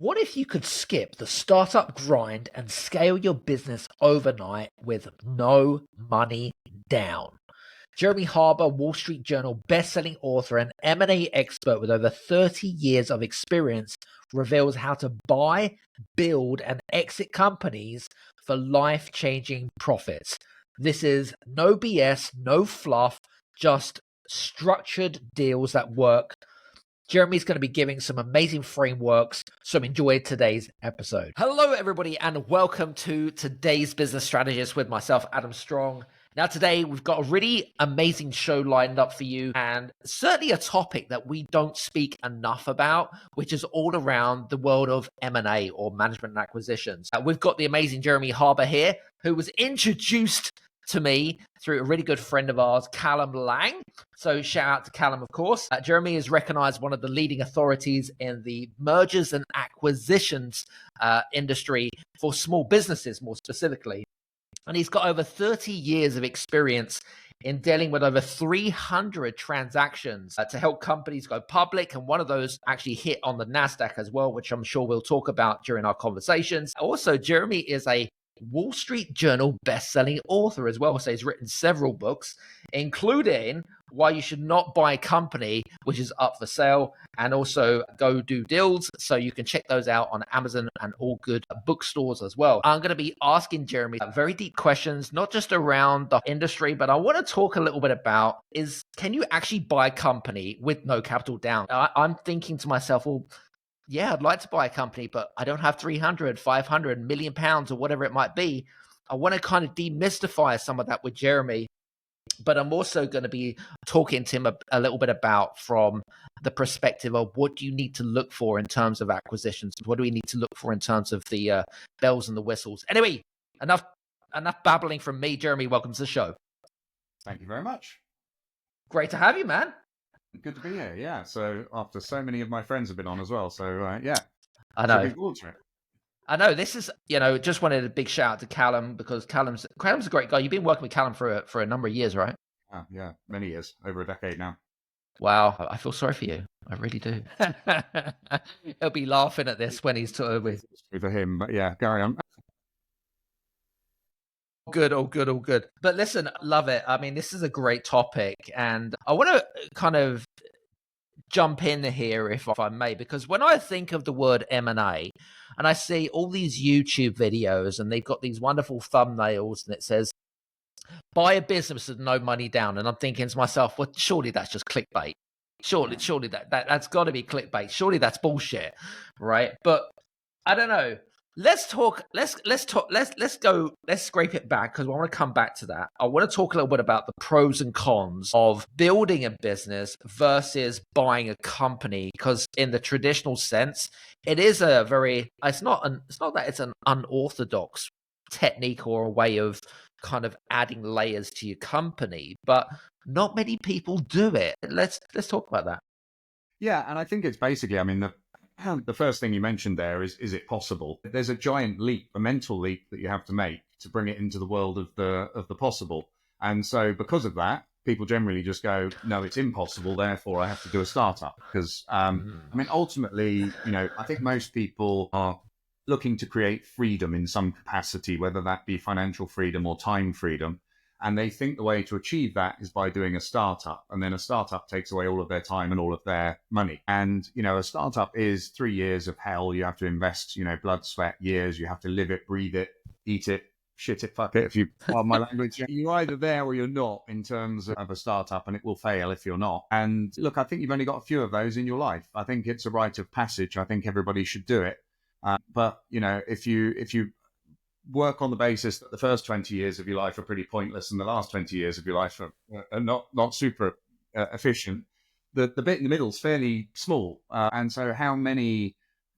What if you could skip the startup grind and scale your business overnight with no money down? Jeremy Harber, Wall Street Journal bestselling author and M&A expert with over 30 years of experience, reveals how to buy, build, and exit companies for life-changing profits. This is no BS, no fluff, just structured deals that work. Jeremy's going to be giving some amazing frameworks, so enjoy today's episode. Hello, everybody, and welcome to today's Business Strategist with myself, Adam Strong. Now, today we've got a really amazing show lined up for you, and certainly a topic that we don't speak enough about, which is all around the world of M&A or management and acquisitions. We've got the amazing Jeremy Harber here, who was introduced to me through a really good friend of ours, Callum Lang. So shout out to Callum, of course. Jeremy is recognized one of the leading authorities in the mergers and acquisitions industry for small businesses, more specifically. And he's got over 30 years of experience in dealing with over 300 transactions to help companies go public. And one of those actually hit on the NASDAQ as well, which I'm sure we'll talk about during our conversations. Also, Jeremy is a Wall Street Journal best-selling author as well. So he's written several books, including Why You Should Not Buy a Company, which is up for sale, and also Go Do Deals. So you can check those out on Amazon and all good bookstores as well. I'm going to be asking Jeremy very deep questions, not just around the industry, but I want to talk a little bit about can you actually buy a company with no capital down? I'm thinking to myself, well, yeah, I'd like to buy a company, but I don't have 300, 500 million pounds or whatever it might be. I want to kind of demystify some of that with Jeremy, but I'm also going to be talking to him a little bit about from the perspective of what do you need to look for in terms of acquisitions? What do we need to look for in terms of the bells and the whistles? Anyway, enough babbling from me. Jeremy, welcome to the show. Thank you very much. Great to have you, man. Good to be here. Yeah. So after so many of my friends have been on as well. So yeah. I know. Looking forward to it. I know this is, just wanted a big shout out to Callum because Callum's a great guy. You've been working with Callum for a number of years, right? Yeah, many years, over a decade now. Wow, I feel sorry for you. I really do. He'll be laughing at this when he's talking with for him, but yeah, carry on. All good. But listen, love it. I mean, this is a great topic, and I want to kind of jump in here if I may, because when I think of the word M&A and I see all these YouTube videos and they've got these wonderful thumbnails and it says buy a business with no money down, and I'm thinking to myself, well, surely that's just clickbait. Surely that's got to be clickbait. Surely that's bullshit, right? But I don't know. Let's scrape it back because I want to come back to that. I want to talk a little bit about the pros and cons of building a business versus buying a company, because in the traditional sense, it is it's not that it's an unorthodox technique or a way of kind of adding layers to your company, but not many people do it. Let's talk about that. Yeah, and I think it's basically, I mean, the first thing you mentioned there is it possible? There's a giant leap, a mental leap that you have to make to bring it into the world of the possible. And so because of that, people generally just go, no, it's impossible, therefore I have to do a startup. Because, I mean, ultimately, I think most people are looking to create freedom in some capacity, whether that be financial freedom or time freedom. And they think the way to achieve that is by doing a startup. And then a startup takes away all of their time and all of their money. And, a startup is 3 years of hell. You have to invest, blood, sweat, years. You have to live it, breathe it, eat it, shit it, fuck it, if you pardon my language. You're either there or you're not in terms of a startup, and it will fail if you're not. And look, I think you've only got a few of those in your life. I think it's a rite of passage. I think everybody should do it. But, if you work on the basis that the first 20 years of your life are pretty pointless and the last 20 years of your life are not super efficient, the bit in the middle is fairly small. And so how many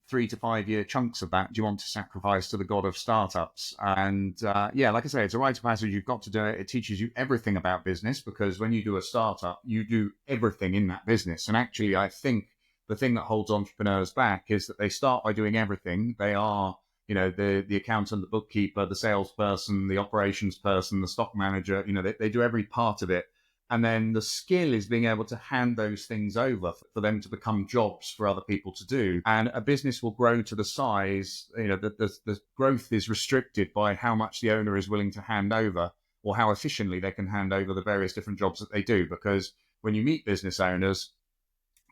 3 to 5 year chunks of that do you want to sacrifice to the god of startups? And like I say, it's a rite of passage. You've got to do it. It teaches you everything about business, because when you do a startup, you do everything in that business. And actually, I think the thing that holds entrepreneurs back is that they start by doing everything. They are the accountant, the bookkeeper, the salesperson, the operations person, the stock manager, they do every part of it. And then the skill is being able to hand those things over for them to become jobs for other people to do. And a business will grow to the size, the growth is restricted by how much the owner is willing to hand over, or how efficiently they can hand over the various different jobs that they do. Because when you meet business owners,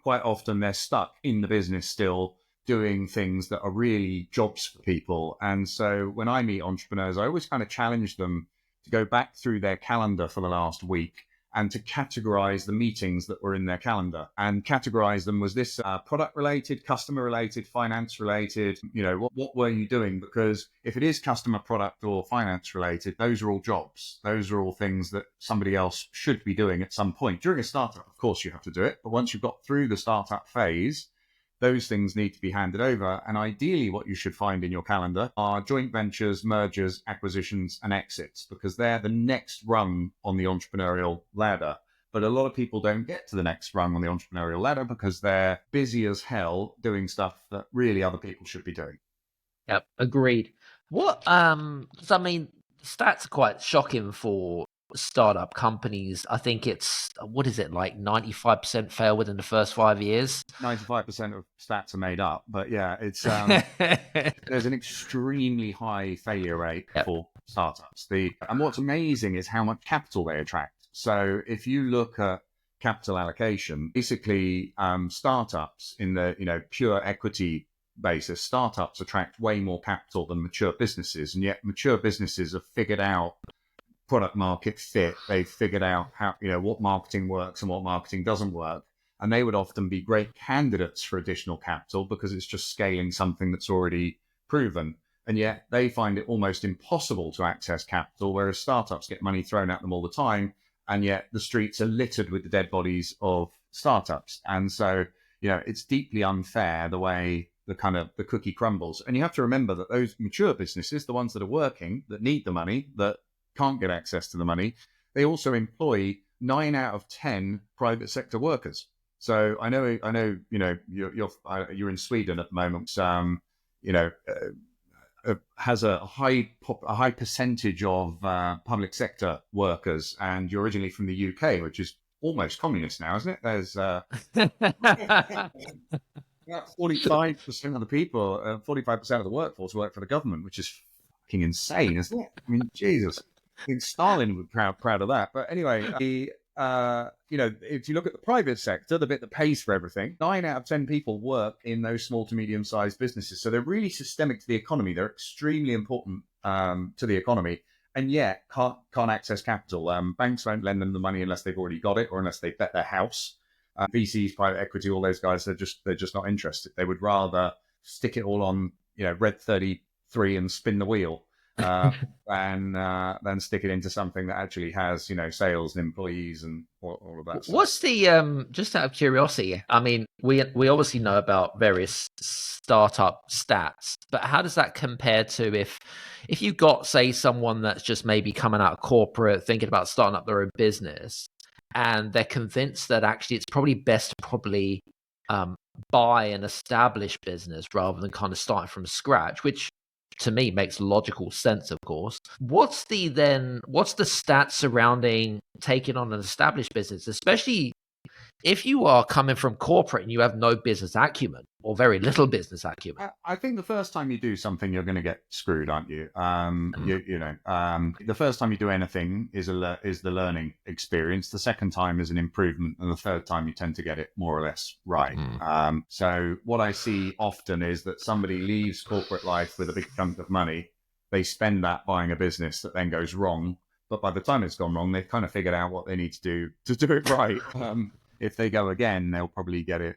quite often they're stuck in the business still doing things that are really jobs for people. And so when I meet entrepreneurs, I always kind of challenge them to go back through their calendar for the last week and to categorize the meetings that were in their calendar, and categorize them. Was this product related, customer related, finance related? What were you doing? Because if it is customer, product, or finance related, those are all jobs. Those are all things that somebody else should be doing at some point. During a startup, of course, you have to do it. But once you've got through the startup phase, those things need to be handed over. And ideally, what you should find in your calendar are joint ventures, mergers, acquisitions, and exits, because they're the next rung on the entrepreneurial ladder. But a lot of people don't get to the next rung on the entrepreneurial ladder because they're busy as hell doing stuff that really other people should be doing. Yep, agreed. What, so I mean, stats are quite shocking for startup companies. I think it's, what is it, like 95% fail within the first 5 years? 95% of stats are made up, but yeah, it's there's an extremely high failure rate for startups. And what's amazing is how much capital they attract. So if you look at capital allocation, basically startups in the pure equity basis, startups attract way more capital than mature businesses, and yet mature businesses have figured out product market fit. They've figured out how what marketing works and what marketing doesn't work, and they would often be great candidates for additional capital because it's just scaling something that's already proven. And yet they find it almost impossible to access capital, whereas startups get money thrown at them all the time, and yet the streets are littered with the dead bodies of startups. And so it's deeply unfair the way the cookie crumbles. And you have to remember that those mature businesses, the ones that are working, that need the money, that can't get access to the money, they also employ 9 out of 10 private sector workers. So I know, you're in Sweden at the moment. Has a high percentage of public sector workers, and you're originally from the UK, which is almost communist now, isn't it? There's 45% of the people, 45% of the workforce work for the government, which is fucking insane, isn't it? I mean, Jesus. I think Stalin would be proud of that. But anyway, if you look at the private sector, the bit that pays for everything, 9 out of 10 people work in those small to medium-sized businesses. So they're really systemic to the economy. They're extremely important to the economy, and yet can't access capital. Banks won't lend them the money unless they've already got it, or unless they bet their house. VCs, private equity, all those guys, they're just not interested. They would rather stick it all on Red 33 and spin the wheel. Than stick it into something that actually has sales and employees and all of that stuff. What's the just out of curiosity? I mean, we obviously know about various startup stats, but how does that compare to if you got, say, someone that's just maybe coming out of corporate, thinking about starting up their own business, and they're convinced that actually it's probably best to buy an established business rather than kind of starting from scratch, which to me makes logical sense, of course. What's the stats surrounding taking on an established business, especially if you are coming from corporate and you have no business acumen or very little business acumen? I think the first time you do something, you're going to get screwed, aren't you? The first time you do anything is the learning experience. The second time is an improvement, and the third time you tend to get it more or less right. So what I see often is that somebody leaves corporate life with a big chunk of money. They spend that buying a business that then goes wrong. But by the time it's gone wrong, they've kind of figured out what they need to do it right. If they go again, they'll probably get it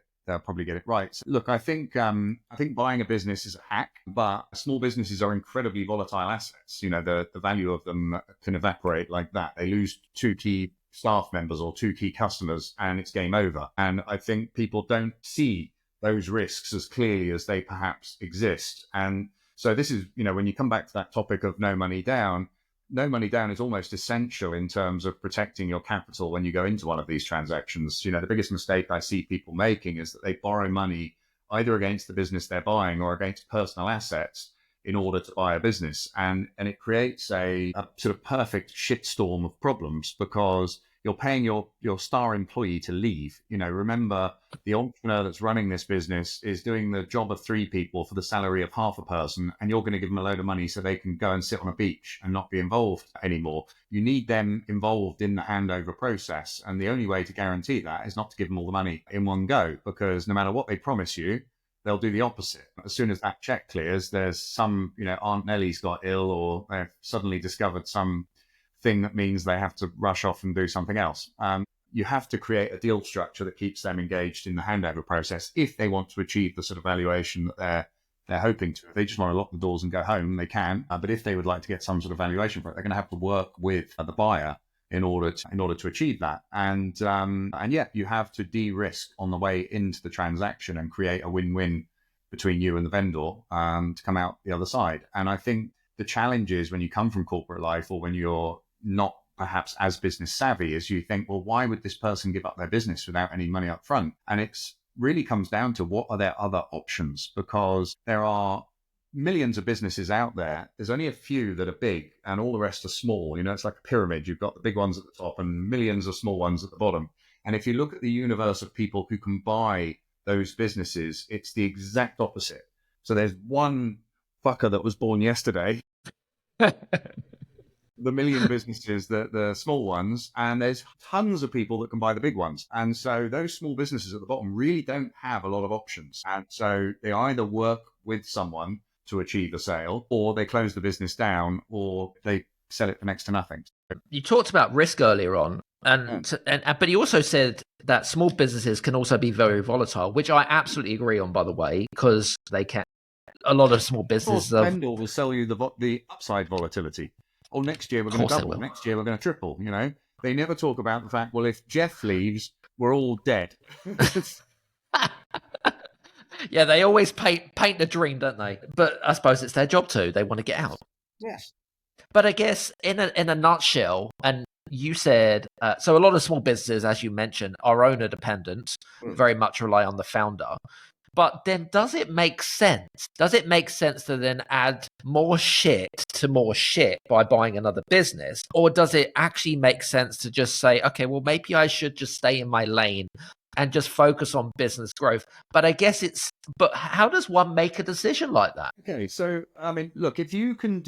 right. So, look, I think buying a business is a hack, but small businesses are incredibly volatile assets. The value of them can evaporate like that. They lose 2 key staff members or 2 key customers, and it's game over. And I think people don't see those risks as clearly as they perhaps exist. And so this is, when you come back to that topic of no money down is almost essential in terms of protecting your capital when you go into one of these transactions. The biggest mistake I see people making is that they borrow money either against the business they're buying or against personal assets in order to buy a business. And it creates a sort of perfect shitstorm of problems, because you're paying your star employee to leave. Remember, the entrepreneur that's running this business is doing the job of 3 people for the salary of half a person, and you're going to give them a load of money so they can go and sit on a beach and not be involved anymore. You need them involved in the handover process, and the only way to guarantee that is not to give them all the money in one go, because no matter what they promise you, they'll do the opposite. As soon as that check clears, there's some, Aunt Nellie's got ill, or they've suddenly discovered some thing that means they have to rush off and do something else. You have to create a deal structure that keeps them engaged in the handover process if they want to achieve the sort of valuation that they're hoping to. If they just want to lock the doors and go home, they can. But if they would like to get some sort of valuation for it, they're going to have to work with the buyer in order to achieve that. And yeah, you have to de-risk on the way into the transaction and create a win-win between you and the vendor to come out the other side. And I think the challenge is when you come from corporate life, or when you're not perhaps as business savvy, as you think, well, why would this person give up their business without any money up front? And it's really comes down to, what are their other options? Because there are millions of businesses out there. There's only a few that are big and all the rest are small. It's like a pyramid. You've got the big ones at the top and millions of small ones at the bottom. And if you look at the universe of people who can buy those businesses, it's the exact opposite. So there's one fucker that was born yesterday, the million businesses, the small ones, and there's tons of people that can buy the big ones. And so those small businesses at the bottom really don't have a lot of options. And so they either work with someone to achieve a sale, or they close the business down, or they sell it for next to nothing. You talked about risk earlier on, but you also said that small businesses can also be very volatile, which I absolutely agree on, by the way, because they can. A lot of small businesses. Vendor will sell you the upside volatility. Oh, next year we're going to double. Next year we're going to triple. They never talk about the fact, well, if Jeff leaves, we're all dead. Yeah, they always paint the dream, don't they? But I suppose it's their job too. They want to get out. Yes. But I guess in a nutshell, and you said, so a lot of small businesses, as you mentioned, are owner dependent, very much rely on the founder. But then does it make sense? Does it make sense to then add more shit to more shit by buying another business? Or does it actually make sense to just say, okay, well, maybe I should just stay in my lane and just focus on business growth? But I guess but how does one make a decision like that? Okay, so I mean, look, if you can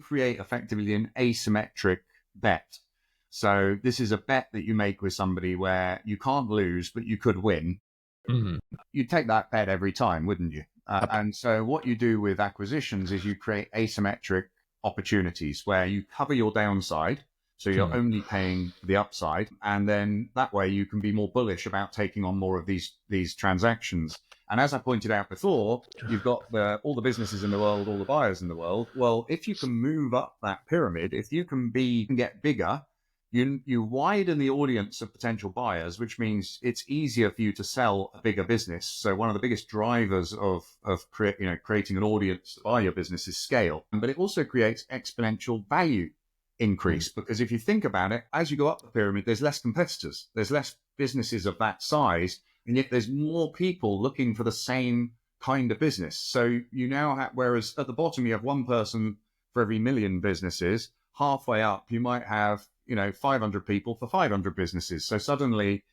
create effectively an asymmetric bet. So this is a bet that you make with somebody where you can't lose, but you could win. Mm-hmm. You'd take that bet every time, wouldn't you? And so what you do with acquisitions is you create asymmetric opportunities where you cover your downside. So you're only paying the upside. And then that way you can be more bullish about taking on more of these transactions. And as I pointed out before, you've got all the businesses in the world, all the buyers in the world. Well, if you can move up that pyramid, if you can get bigger, you widen the audience of potential buyers, which means it's easier for you to sell a bigger business. So one of the biggest drivers of creating an audience to buy your business is scale. But it also creates exponential value increase, because if you think about it, as you go up the pyramid, there's less competitors, there's less businesses of that size, and yet there's more people looking for the same kind of business. So you now have, whereas at the bottom you have one person for every million businesses, halfway up you might have 500 people for 500 businesses. So suddenly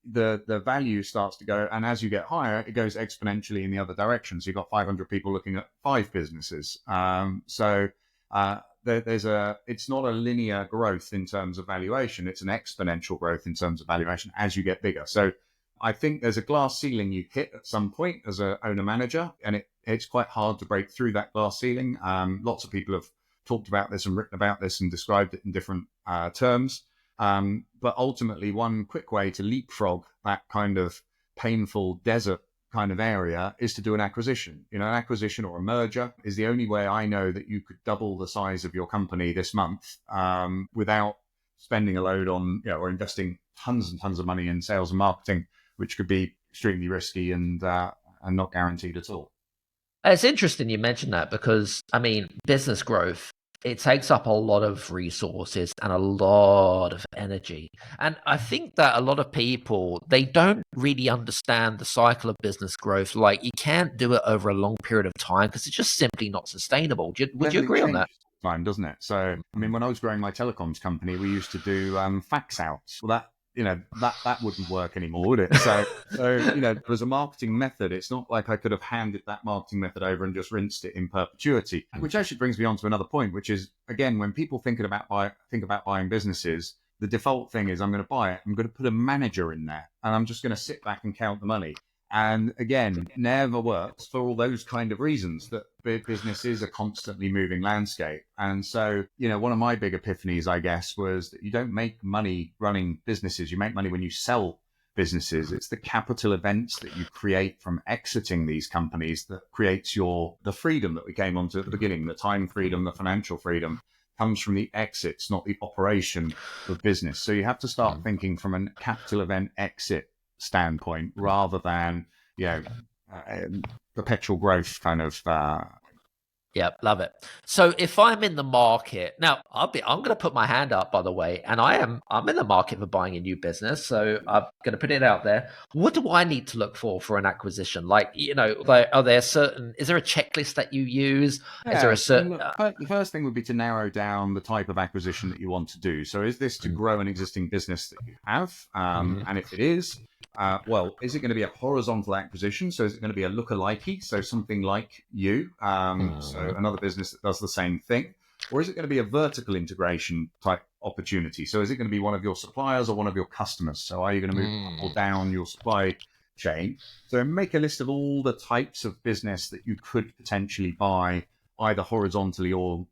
the value starts to go, and as you get higher, it goes exponentially in the other direction. So you've got 500 people looking at 5 businesses. It's not a linear growth in terms of valuation. It's an exponential growth in terms of valuation as you get bigger. So I think there's a glass ceiling you hit at some point as an owner manager, and it's quite hard to break through that glass ceiling. Lots of people have talked about this and written about this and described it in different terms. But ultimately, one quick way to leapfrog that kind of painful desert kind of area is to do an acquisition. An acquisition or a merger is the only way I know that you could double the size of your company this month without spending a load on, or investing tons and tons of money in sales and marketing, which could be extremely risky and not guaranteed at all. It's interesting you mentioned that, because business growth, it takes up a lot of resources and a lot of energy. And I think that a lot of people, they don't really understand the cycle of business growth. Like, you can't do it over a long period of time because it's just simply not sustainable. Would you agree on that? time, doesn't it? So, I mean, when I was growing my telecoms company, we used to do fax outs. Well, that wouldn't work anymore, would it? So there was a marketing method. It's not like I could have handed that marketing method over and just rinsed it in perpetuity. Which actually brings me on to another point, which is, again, when people think about buying businesses, the default thing is, I'm going to buy it, I'm going to put a manager in there, and I'm just going to sit back and count the money. And again, never works for all those kind of reasons, that business is a constantly moving landscape. And so, one of my big epiphanies, I guess, was that you don't make money running businesses. You make money when you sell businesses. It's the capital events that you create from exiting these companies that creates the freedom that we came onto at the beginning, the time freedom, the financial freedom comes from the exits, not the operation of business. So you have to start thinking from a capital event exit standpoint rather than perpetual growth kind of Yep, love it. So if I'm in the market now, I'm going to put my hand up, by the way, and I'm in the market for buying a new business. So I'm going to put it out there. What do I need to look for an acquisition? Like, is there a checklist that you use? Is there a certain? The first thing would be to narrow down the type of acquisition that you want to do. So is this to grow an existing business that you have? And if it is, is it going to be a horizontal acquisition? So is it going to be a lookalike? So something like you, so another business that does the same thing? Or is it going to be a vertical integration type opportunity? So is it going to be one of your suppliers or one of your customers? So are you going to move up or down your supply chain? So make a list of all the types of business that you could potentially buy, either horizontally or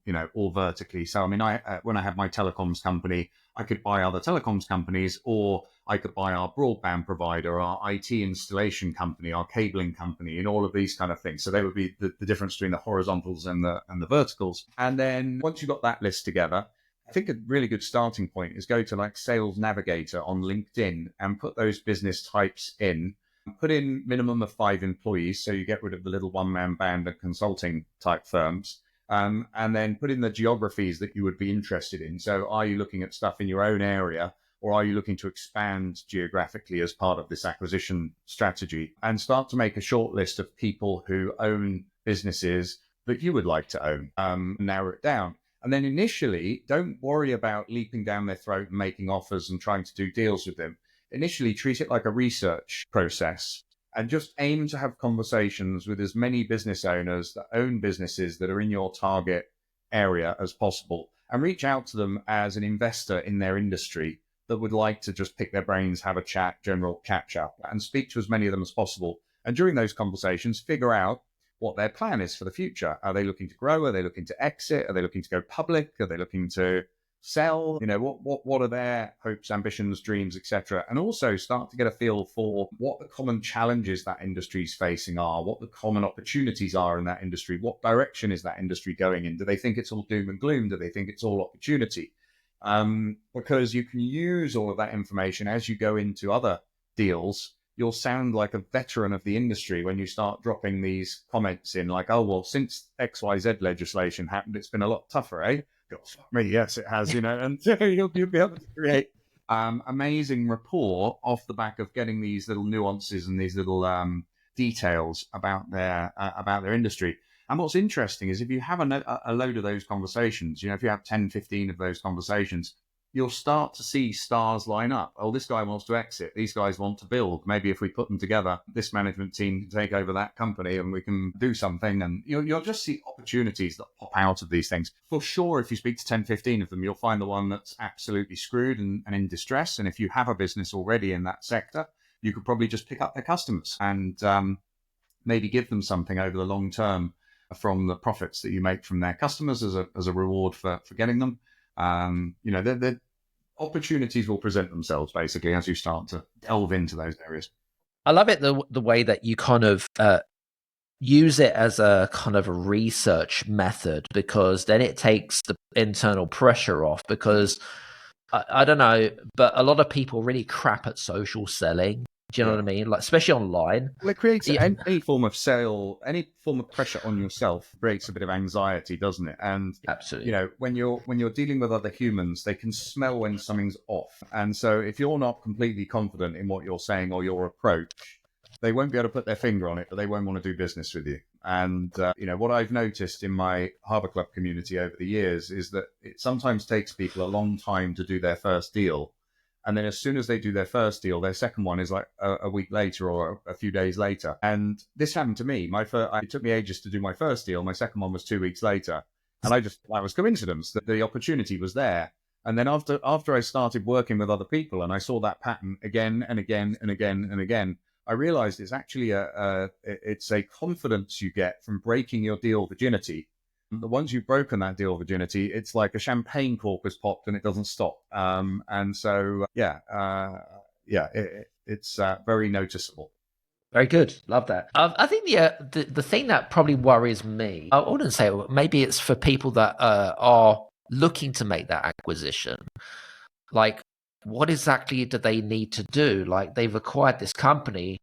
vertically. So I mean, when I had my telecoms company, I could buy other telecoms companies, or I could buy our broadband provider, our IT installation company, our cabling company, and all of these kind of things. So they would be the difference between the horizontals and the verticals. And then once you've got that list together, I think a really good starting point is go to like Sales Navigator on LinkedIn and put those business types in. Put in minimum of 5 employees, so you get rid of the little one-man band and consulting type firms. And then put in the geographies that you would be interested in. So are you looking at stuff in your own area, or are you looking to expand geographically as part of this acquisition strategy? And start to make a short list of people who own businesses that you would like to own, narrow it down. And then initially, don't worry about leaping down their throat and making offers and trying to do deals with them. Initially, treat it like a research process and just aim to have conversations with as many business owners that own businesses that are in your target area as possible, and reach out to them as an investor in their industry that would like to just pick their brains, have a chat, general catch up, and speak to as many of them as possible. And during those conversations, figure out what their plan is for the future. Are they looking to grow? Are they looking to exit? Are they looking to go public? Are they looking to sell? What are their hopes, ambitions, dreams, etc.? And also start to get a feel for what the common challenges that industry is facing are, what the common opportunities are in that industry, what direction is that industry going in? Do they think it's all doom and gloom? Do they think it's all opportunity? Because you can use all of that information as you go into other deals. You'll sound like a veteran of the industry when you start dropping these comments in like, oh, well, since XYZ legislation happened, it's been a lot tougher, eh? Me, yes, it has, and you'll be able to create amazing rapport off the back of getting these little nuances and these little details about their industry. And what's interesting is if you have a load of those conversations, if you have 10, 15 of those conversations, you'll start to see stars line up. Oh, this guy wants to exit. These guys want to build. Maybe if we put them together, this management team can take over that company and we can do something. And you'll just see opportunities that pop out of these things. For sure, if you speak to 10, 15 of them, you'll find the one that's absolutely screwed and in distress. And if you have a business already in that sector, you could probably just pick up their customers and maybe give them something over the long term from the profits that you make from their customers as a reward for getting them. The opportunities will present themselves basically as you start to delve into those areas. I love it the way that you kind of use it as a kind of a research method, because then it takes the internal pressure off. Because I don't know, but a lot of people really crap at social selling. Do you know what I mean? Like, especially online. Well, it creates any form of sale, any form of pressure on yourself creates a bit of anxiety, doesn't it? And absolutely, when you're dealing with other humans, they can smell when something's off. And so if you're not completely confident in what you're saying or your approach, they won't be able to put their finger on it, but they won't want to do business with you. And, what I've noticed in my Harbour Club community over the years is that it sometimes takes people a long time to do their first deal. And then as soon as they do their first deal, their second one is like a week later or a few days later. And this happened to me. It took me ages to do my first deal. My second one was 2 weeks later. And that was coincidence that the opportunity was there. And then after I started working with other people and I saw that pattern again and again and again and again, I realized it's actually it's a confidence you get from breaking your deal virginity. Once you've broken that deal virginity, it's like a champagne cork has popped and it doesn't stop. And so, it's very noticeable. Very good. Love that. I think the thing that probably worries me, I wouldn't say maybe it's for people that are looking to make that acquisition. Like, what exactly do they need to do? Like, they've acquired this company.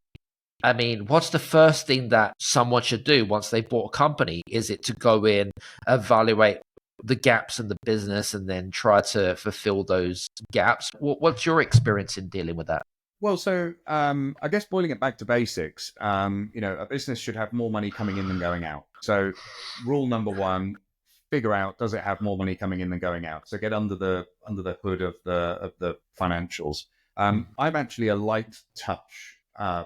I mean, what's the first thing that someone should do once they've bought a company? Is it to go in, evaluate the gaps in the business, and then try to fulfill those gaps? What's your experience in dealing with that? Well, so I guess boiling it back to basics, a business should have more money coming in than going out. So rule number one, figure out, does it have more money coming in than going out? So get under the hood of the financials. I'm actually a light touch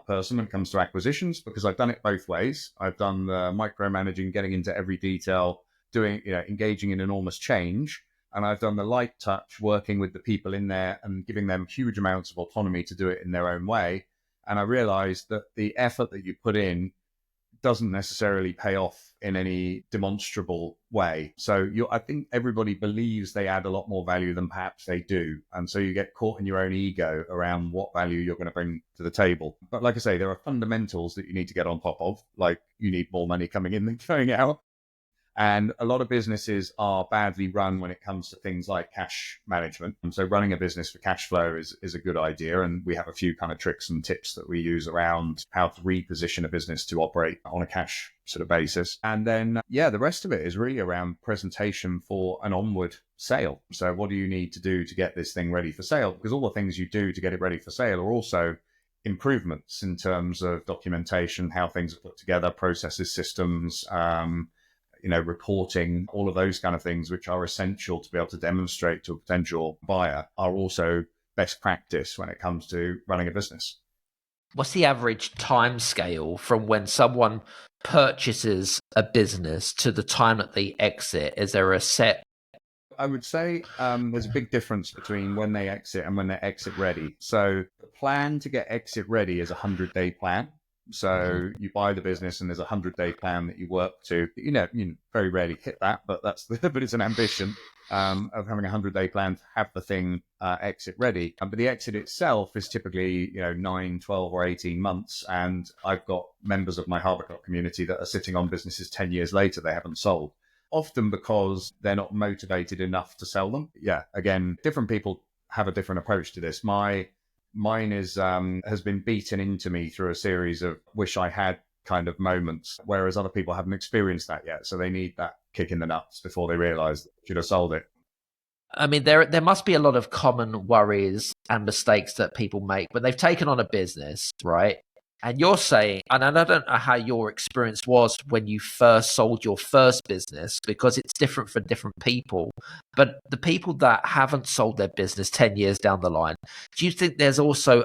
person when it comes to acquisitions because I've done it both ways. I've done the micromanaging, getting into every detail, engaging in enormous change. And I've done the light touch, working with the people in there and giving them huge amounts of autonomy to do it in their own way. And I realized that the effort that you put in doesn't necessarily pay off in any demonstrable way. So I think everybody believes they add a lot more value than perhaps they do. And so you get caught in your own ego around what value you're going to bring to the table. But like I say, there are fundamentals that you need to get on top of, like you need more money coming in than going out. And a lot of businesses are badly run when it comes to things like cash management. And so running a business for cash flow is a good idea. And we have a few kind of tricks and tips that we use around how to reposition a business to operate on a cash sort of basis. And then, the rest of it is really around presentation for an onward sale. So what do you need to do to get this thing ready for sale? Because all the things you do to get it ready for sale are also improvements in terms of documentation, how things are put together, processes, systems, reporting, all of those kind of things, which are essential to be able to demonstrate to a potential buyer, are also best practice when it comes to running a business. What's the average time scale from when someone purchases a business to the time that they exit? Is there a set? I would say there's a big difference between when they exit and when they're exit ready. So the plan to get exit ready is a 100-day plan. So you buy the business and there's a 100-day plan that you work to. You very rarely hit that, but but it's an ambition of having a 100-day plan to have the thing exit ready. But the exit itself is typically 9, 12 or 18 months. And I've got members of my Harbour Club community that are sitting on businesses 10 years later they haven't sold, often because they're not motivated enough to sell them. Yeah, again, different people have a different approach to this. Mine has been beaten into me through a series of wish I had kind of moments, whereas other people haven't experienced that yet. So they need that kick in the nuts before they realize they should have sold it. I mean, there must be a lot of common worries and mistakes that people make when they've taken on a business, right? And you're saying, and I don't know how your experience was when you first sold your first business, because it's different for different people. But the people that haven't sold their business 10 years down the line, do you think there's also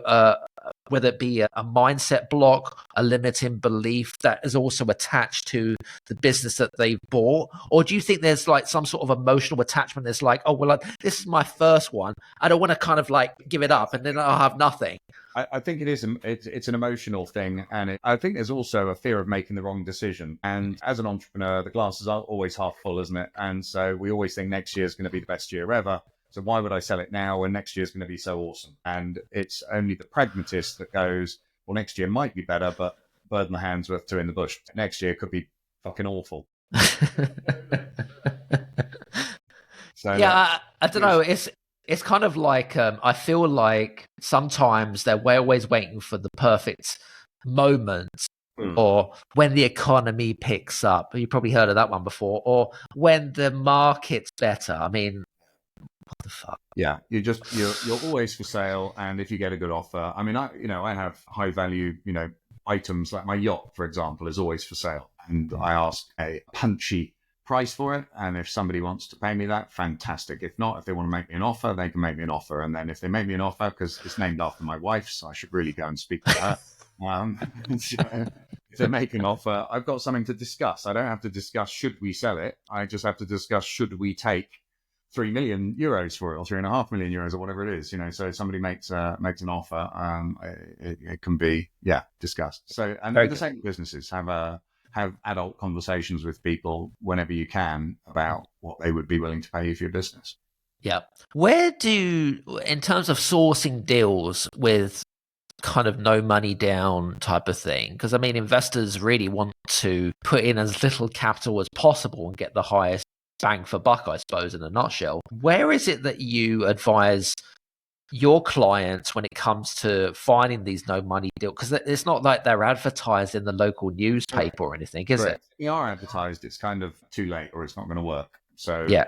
whether it be a mindset block, a limiting belief that is also attached to the business that they've bought? Or do you think there's like some sort of emotional attachment that's like, oh, well, this is my first one. I don't want to kind of like give it up and then I'll have nothing. I think it is. It's an emotional thing. And I think there's also a fear of making the wrong decision. And as an entrepreneur, the glass is always half full, isn't it? And so we always think next year is going to be the best year ever. So why would I sell it now when next year is going to be so awesome? And it's only the pragmatist that goes, well, next year might be better, but bird in the hand's worth two in the bush. Next year could be fucking awful. So I don't know. It's kind of like I feel like sometimes we're always waiting for the perfect moment, or when the economy picks up. You probably heard of that one before, or when the market's better. I mean, what the fuck? Yeah, you're always for sale, and if you get a good offer, I mean, I have high value items like my yacht, for example, is always for sale, and I ask a punchy price for it. And if somebody wants to pay me that, fantastic. If not, if they want to make me an offer, they can make me an offer. And then if they make me an offer, because it's named after my wife, so I should really go and speak to her. So if they make an offer, I've got something to discuss. I don't have to discuss should we sell it. I just have to discuss should we take 3 million euros for it, or 3.5 million euros, or whatever it is. So somebody makes an offer, it can be discussed. So, and the same businesses have adult conversations with people whenever you can about what they would be willing to pay you for your business. Yeah. In terms of sourcing deals with kind of no money down type of thing, because I mean, investors really want to put in as little capital as possible and get the highest bang for buck, I suppose, in a nutshell. Where is it that you advise your clients when it comes to finding these no money deals? Because it's not like they're advertised in the local newspaper or anything, is it? They are advertised. It's kind of too late, or it's not going to work. So yeah,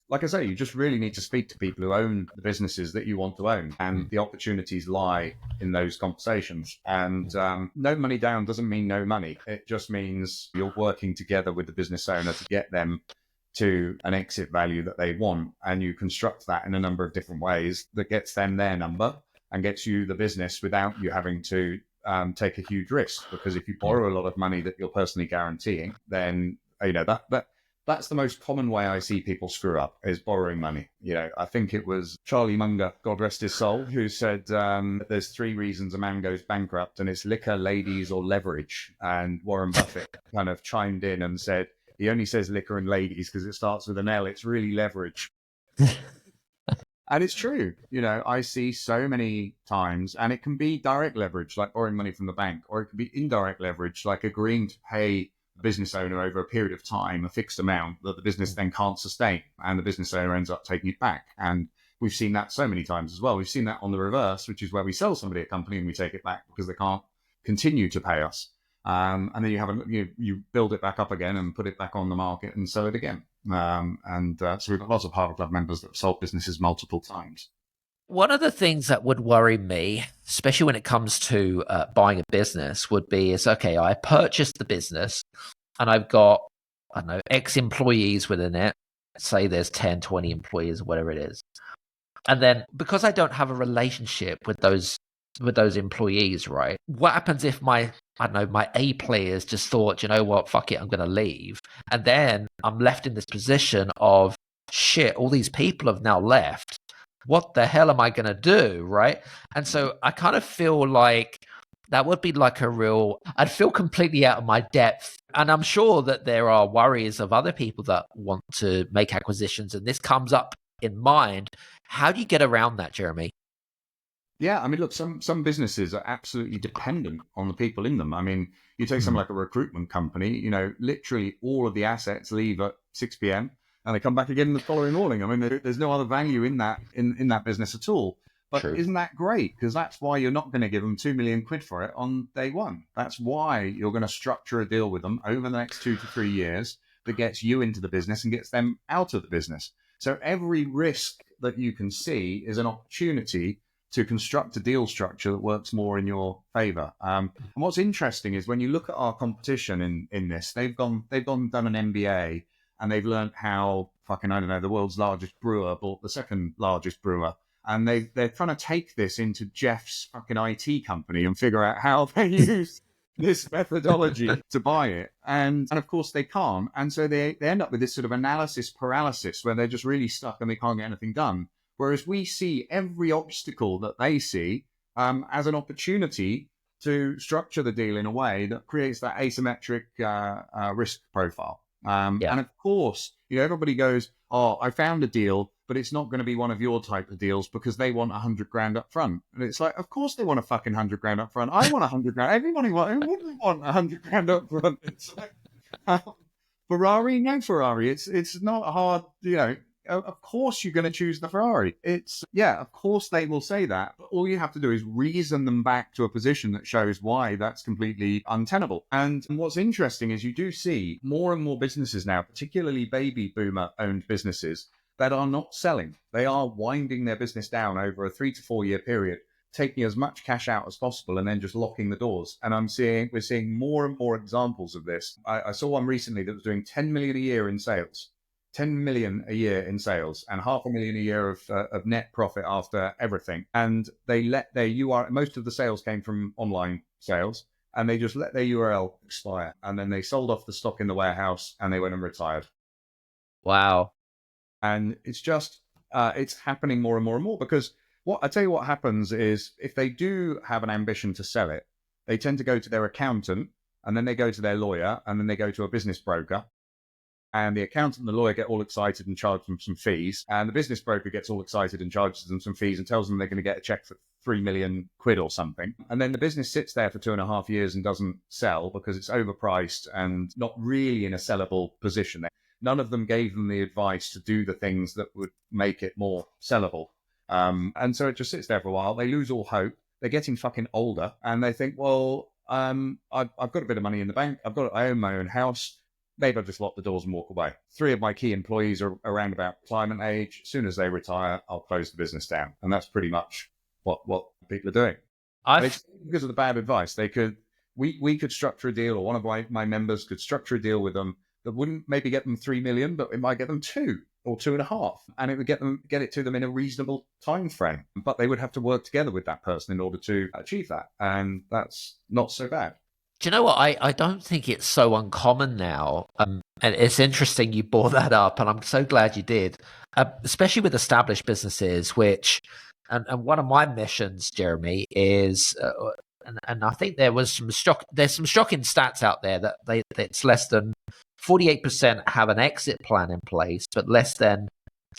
like I say, you just really need to speak to people who own the businesses that you want to own, and the opportunities lie in those conversations. And no money down doesn't mean no money. It just means you're working together with the business owner to get them to an exit value that they want, and you construct that in a number of different ways that gets them their number and gets you the business without you having to take a huge risk. Because if you borrow a lot of money that you're personally guaranteeing, then that's the most common way I see people screw up, is borrowing money. I think it was Charlie Munger, God rest his soul, who said there's 3 reasons a man goes bankrupt, and it's liquor, ladies, or leverage. And Warren Buffett kind of chimed in and said, he only says liquor and ladies because it starts with an L. It's really leverage. And it's true. I see so many times, and it can be direct leverage, like borrowing money from the bank, or it can be indirect leverage, like agreeing to pay a business owner over a period of time a fixed amount that the business then can't sustain, and the business owner ends up taking it back. And we've seen that so many times as well. We've seen that on the reverse, which is where we sell somebody a company and we take it back because they can't continue to pay us. And then you build it back up again and put it back on the market and sell it again. So we've got lots of Harvard Club members that have sold businesses multiple times. One of the things that would worry me, especially when it comes to buying a business, okay, I purchased the business and I've got, I don't know, X employees within it. Say there's 10, 20 employees, whatever it is. And then because I don't have a relationship with those employees, right? What happens if my A players just thought, you know what, fuck it, I'm going to leave. And then I'm left in this position of, shit, all these people have now left. What the hell am I going to do, right? And so I kind of feel like that would be like I'd feel completely out of my depth. And I'm sure that there are worries of other people that want to make acquisitions, and this comes up in mind. How do you get around that, Jeremy? Yeah, I mean, look, some businesses are absolutely dependent on the people in them. I mean, you take something like a recruitment company, literally all of the assets leave at 6 p.m. and they come back again the following morning. I mean, there's no other value in that business at all. But True. Isn't that great? Because that's why you're not going to give them 2 million quid for it on day one. That's why you're going to structure a deal with them over the next 2 to 3 years that gets you into the business and gets them out of the business. So every risk that you can see is an opportunity to construct a deal structure that works more in your favor. And what's interesting is when you look at our competition in this, they've gone done an MBA, and they've learned how the world's largest brewer bought the second largest brewer. And they're trying to take this into Jeff's fucking IT company and figure out how they use this methodology to buy it. And of course they can't. And so they end up with this sort of analysis paralysis where they're just really stuck and they can't get anything done. Whereas we see every obstacle that they see as an opportunity to structure the deal in a way that creates that asymmetric risk profile. And of course, everybody goes, oh, I found a deal, but it's not going to be one of your type of deals because they want 100 grand up front. And it's like, of course they want a fucking 100 grand up front. I want 100 grand. Everybody wouldn't want 100 grand up front. It's like, Ferrari, no Ferrari. It's not hard, Of course you're going to choose the Ferrari. Of course they will say that. But all you have to do is reason them back to a position that shows why that's completely untenable. And what's interesting is you do see more and more businesses now, particularly baby boomer owned businesses, that are not selling. They are winding their business down over a 3 to 4 year period taking as much cash out as possible and then just locking the doors. And we're seeing more and more examples of this. I saw one recently that was doing 10 million a year in sales. 10 million a year in sales and 500,000 a year of net profit after everything. And they let their URL, most of the sales came from online sales, and they just let their URL expire. And then they sold off the stock in the warehouse and they went and retired. Wow. And it's just, it's happening more and more and more, because I tell you what happens is, if they do have an ambition to sell it, they tend to go to their accountant, and then they go to their lawyer, and then they go to a business broker. And the accountant and the lawyer get all excited and charge them some fees. And the business broker gets all excited and charges them some fees and tells them they're going to get a check for 3 million quid or something. And then the business sits there for 2.5 years and doesn't sell because it's overpriced and not really in a sellable position. None of them gave them the advice to do the things that would make it more sellable. And so it just sits there for a while. They lose all hope. They're getting fucking older, and they think, well, I've got a bit of money in the bank. I own my own house. Maybe I'll just lock the doors and walk away. 3 of my key employees are around about retirement age. As soon as they retire, I'll close the business down. And that's pretty much what people are doing. It's because of the bad advice. We could structure a deal, or one of my members could structure a deal with them that wouldn't maybe get them 3 million, but it might get them 2 or 2.5, and it would get it to them in a reasonable time frame. But they would have to work together with that person in order to achieve that, and that's not so bad. Do you know what? I don't think it's so uncommon now. And it's interesting you brought that up, and I'm so glad you did, especially with established businesses, which, and one of my missions, Jeremy, is, and I think there's some shocking stats out there that it's less than 48% have an exit plan in place, but less than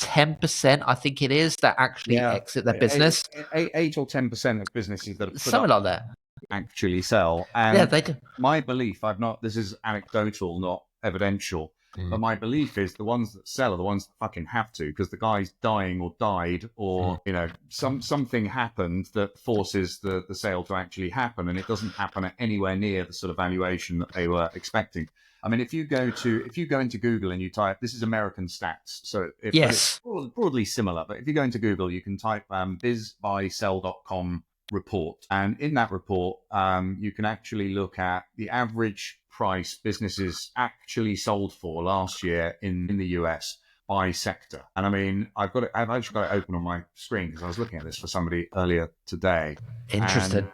10%, I think it is, that actually exit their business. 8 or 10% of businesses that have something like that actually sell. And they do. My belief, this is anecdotal, not evidential, but my belief is the ones that sell are the ones that fucking have to, because the guy's dying or died, or something happened that forces the sale to actually happen, and it doesn't happen at anywhere near the sort of valuation that they were expecting. I mean, if you go into Google and you type, this is American stats, so it's broadly similar, but if you go into Google, you can type bizbuysell.com report, and in that report you can actually look at the average price businesses actually sold for last year in the US by sector. And I mean, I've actually got it open on my screen because I was looking at this for somebody earlier today. Interesting.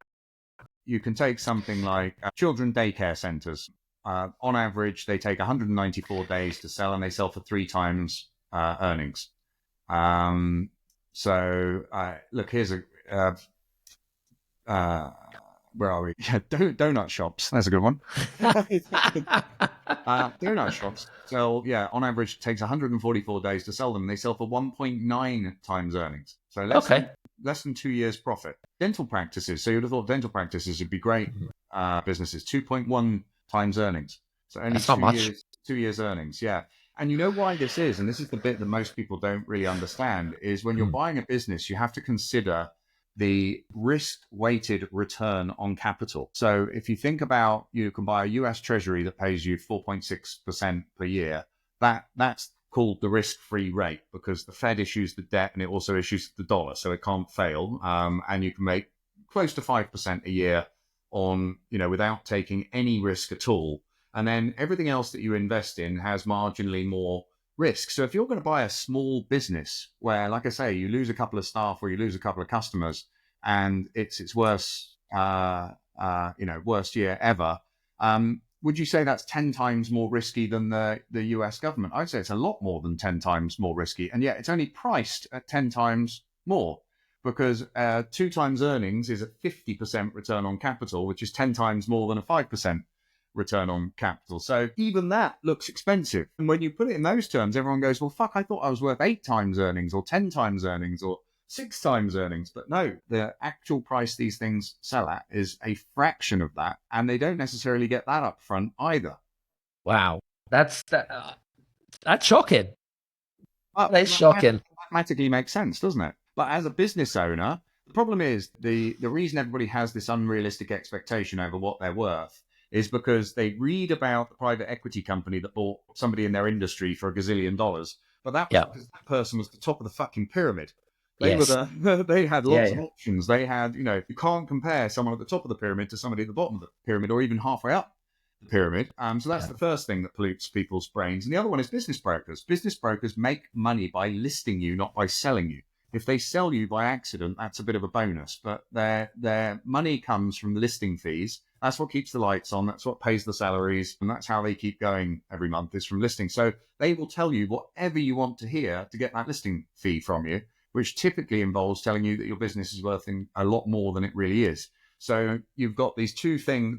You can take something like children daycare centers. On average, they take 194 days to sell, and they sell for 3 times earnings. So look, here's where are we? Yeah, donut shops. That's a good one. Donut shops. So on average, it takes 144 days to sell them. They sell for 1.9 times earnings. So less than 2 years profit. Dental practices. So you'd have thought dental practices would be great businesses. 2.1 times earnings. So only That's not much. 2 years earnings. Yeah. And you know why this is, and this is the bit that most people don't really understand, is when you're buying a business, you have to consider the risk-weighted return on capital. So if you think about, you can buy a US Treasury that pays you 4.6% per year, that's called the risk-free rate, because the Fed issues the debt and it also issues the dollar, so it can't fail. And you can make close to 5% a year on, without taking any risk at all. And then everything else that you invest in has marginally more risk. So if you're going to buy a small business where, like I say, you lose a couple of staff or you lose a couple of customers, and it's its worst, worst year ever, would you say that's 10 times more risky than the US government? I'd say it's a lot more than 10 times more risky, and yet it's only priced at 10 times more, because 2 times earnings is a 50% return on capital, which is 10 times more than a 5% return on capital. So even that looks expensive. And when you put it in those terms, everyone goes, well, fuck, I thought I was worth 8 times earnings or 10 times earnings or 6 times earnings. But no, the actual price these things sell at is a fraction of that. And they don't necessarily get that up front either. Wow. That's shocking. That's shocking. Mathematically makes sense, doesn't it? But as a business owner, the problem is the reason everybody has this unrealistic expectation over what they're worth is because they read about the private equity company that bought somebody in their industry for $1 gazillion. But that was because that person was the top of the fucking pyramid. They were Yes. they had Yeah, lots of yeah. options. They had, you can't compare someone at the top of the pyramid to somebody at the bottom of the pyramid or even halfway up the pyramid. So that's Yeah. the first thing that pollutes people's brains. And the other one is business brokers. Business brokers make money by listing you, not by selling you. If they sell you by accident, that's a bit of a bonus, but their money comes from the listing fees. That's what keeps the lights on. That's what pays the salaries. And that's how they keep going every month, is from listing. So they will tell you whatever you want to hear to get that listing fee from you, which typically involves telling you that your business is worth a lot more than it really is. So you've got these two things.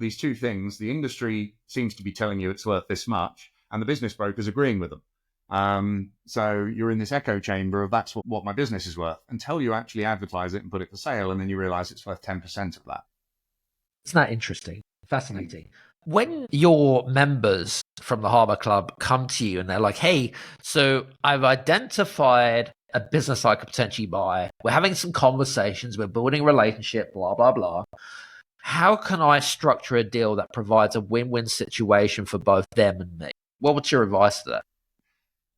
The industry seems to be telling you it's worth this much, and the business brokers agreeing with them. So you're in this echo chamber of that's what my business is worth, until you actually advertise it and put it for sale, and then you realize it's worth 10% of that. Isn't that interesting? Fascinating. When your members from the Harbour Club come to you and they're like, hey, so I've identified a business I could potentially buy. We're having some conversations. We're building a relationship, blah, blah, blah. How can I structure a deal that provides a win-win situation for both them and me? What's your advice to that?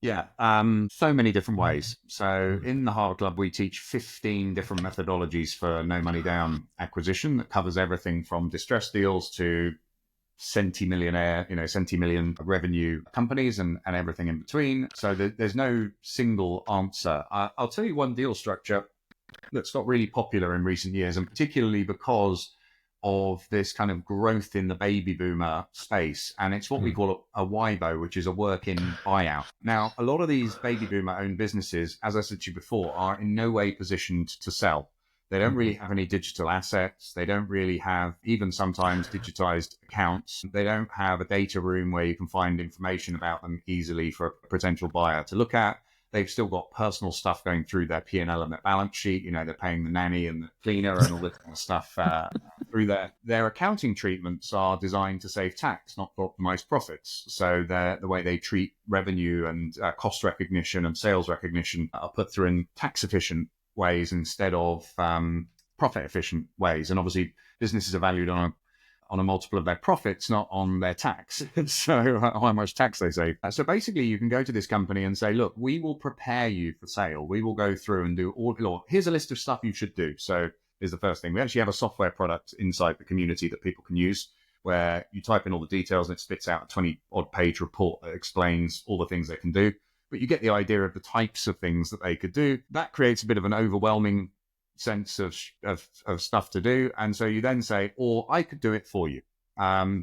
Yeah, so many different ways. So in the Harbour Club, we teach 15 different methodologies for no money down acquisition that covers everything from distressed deals to centimillion revenue companies and everything in between. So there's no single answer. I'll tell you one deal structure that's got really popular in recent years, and particularly because of this kind of growth in the baby boomer space. And it's what we call a WIBO, which is a work-in buyout. Now, a lot of these baby boomer owned businesses, as I said to you before, are in no way positioned to sell. They don't really have any digital assets. They don't really have even sometimes digitized accounts. They don't have a data room where you can find information about them easily for a potential buyer to look at. They've still got personal stuff going through their P&L and their balance sheet. They're paying the nanny and the cleaner and all this kind of stuff through their accounting treatments are designed to save tax, not to optimize profits. So the way they treat revenue and cost recognition and sales recognition are put through in tax efficient ways instead of profit efficient ways. And obviously businesses are valued on a multiple of their profits, not on their tax. So how much tax they save. So basically you can go to this company and say, look, we will prepare you for sale. We will go through and do here's a list of stuff you should do. So here's the first thing. We actually have a software product inside the community that people can use where you type in all the details and it spits out a 20 odd page report that explains all the things they can do. But you get the idea of the types of things that they could do. That creates a bit of an overwhelming sense of stuff to do. And so you then say, or I could do it for you. But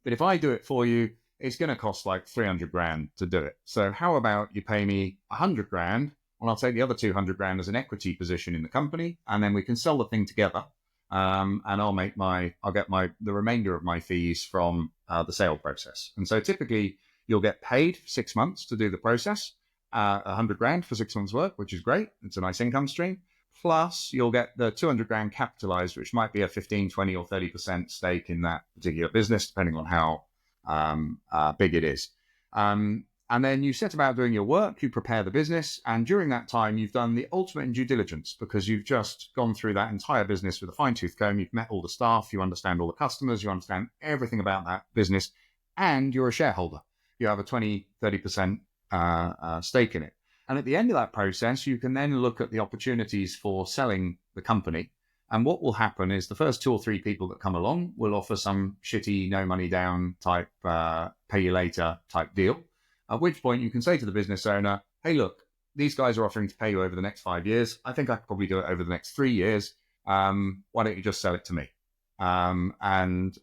if I do it for you, it's going to cost like 300 grand to do it. So how about you pay me 100 grand and I'll take the other 200 grand as an equity position in the company. And then we can sell the thing together. And I'll get the remainder of my fees from the sale process. And so typically you'll get paid for 6 months to do the process, 100 grand for 6 months work, which is great. It's a nice income stream. Plus, you'll get the 200 grand capitalized, which might be a 15, 20 or 30% stake in that particular business, depending on how big it is. And then you set about doing your work, you prepare the business, and during that time, you've done the ultimate in due diligence because you've just gone through that entire business with a fine-tooth comb. You've met all the staff, you understand all the customers, you understand everything about that business, and you're a shareholder. You have a 20, 30% stake in it. And at the end of that process, you can then look at the opportunities for selling the company. And what will happen is the first 2 or 3 people that come along will offer some shitty, no money down type, pay you later type deal. At which point you can say to the business owner, hey, look, these guys are offering to pay you over the next 5 years. I think I could probably do it over the next 3 years. Why don't you just sell it to me? And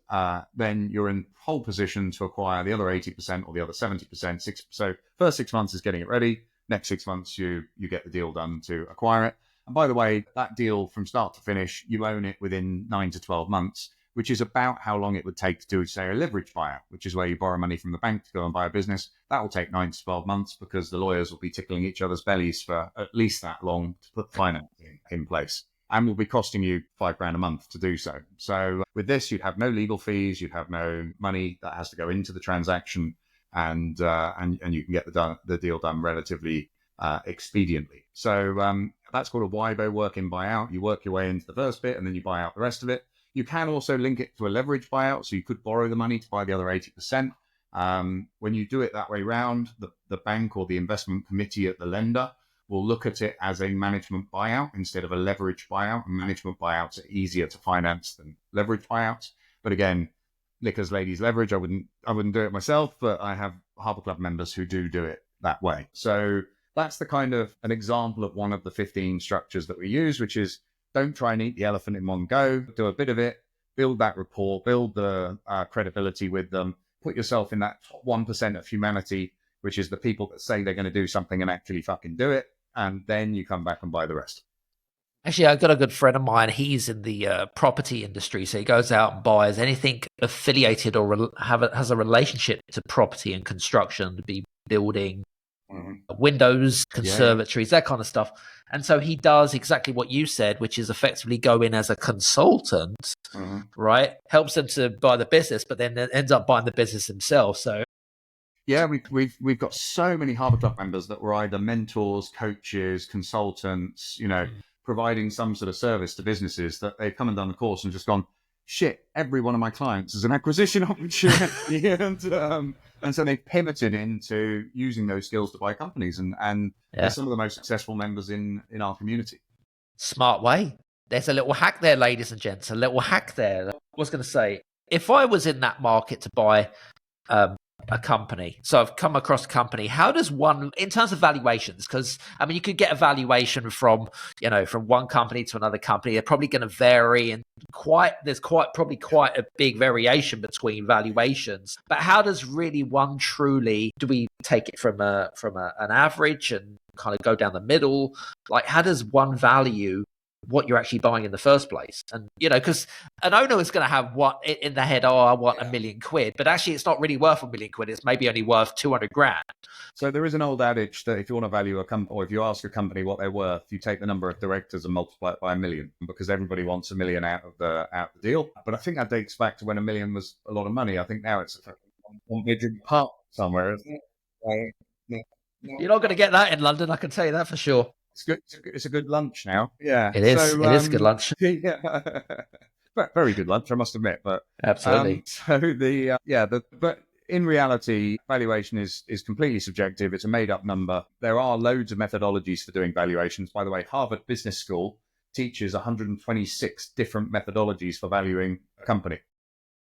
then you're in whole position to acquire the other 80% or the other 70%. So first 6 months is getting it ready. Next 6 months, you get the deal done to acquire it. And by the way, that deal from start to finish, you own it within 9 to 12 months, which is about how long it would take to do, say, a leverage buyout, which is where you borrow money from the bank to go and buy a business. That will take 9 to 12 months because the lawyers will be tickling each other's bellies for at least that long to put the financing in place. And will be costing you $5 grand a month to do so. So with this, you'd have no legal fees, you'd have no money that has to go into the transaction, and you can get the deal done relatively expediently. So that's called a WIBO, work-in buyout. You work your way into the first bit, and then you buy out the rest of it. You can also link it to a leverage buyout, so you could borrow the money to buy the other 80%. When you do it that way round, the bank or the investment committee at the lender will look at it as a management buyout instead of a leverage buyout. And management buyouts are easier to finance than leverage buyouts. But again, liquors, ladies, leverage. I wouldn't do it myself, but I have Harbour Club members who do it that way. So that's the kind of an example of one of the 15 structures that we use, which is don't try and eat the elephant in one go. Do a bit of it, build that rapport, build the credibility with them, put yourself in that top 1% of humanity, which is the people that say they're going to do something and actually fucking do it. And then you come back and buy the rest. Actually, I've got a good friend of mine. He's in the property industry, so he goes out and buys anything affiliated or has a relationship to property and construction, to be building, windows, conservatories, that kind of stuff. And so he does exactly what you said, which is effectively go in as a consultant, right? Helps them to buy the business, but then ends up buying the business himself. So yeah, we've got so many Harbour Club members that were either mentors, coaches, consultants, providing some sort of service to businesses that they've come and done the course and just gone, shit, every one of my clients is an acquisition opportunity. And so they've pivoted into using those skills to buy companies. And they're some of the most successful members in our community. Smart way. There's a little hack there, ladies and gents, a little hack there. I was going to say, if I was in that market to buy a company, so I've come across a company, how does one, in terms of valuations, because I mean you could get a valuation from one company to another company, they're probably going to vary, and there's probably quite a big variation between valuations. But how does really one truly, do we take it from an average and kind of go down the middle? Like, how does one value what you're actually buying in the first place? And because an owner is going to have what in their head, I want £1 million, but actually it's not really worth £1 million. It's maybe only worth 200 grand. So there is an old adage that if you want to value a company, or if you ask a company what they're worth, you take the number of directors and multiply it by 1 million, because everybody wants 1 million out of the deal. But I think that dates back to when 1 million was a lot of money. I think now it's a one-bedroom park somewhere, isn't it? You're not going to get that in London, I can tell you that for sure. It's good. It's a good lunch now. Yeah, it is. It is a good lunch. Yeah, very good lunch, I must admit. But absolutely. But in reality, valuation is completely subjective. It's a made-up number. There are loads of methodologies for doing valuations. By the way, Harvard Business School teaches 126 different methodologies for valuing a company.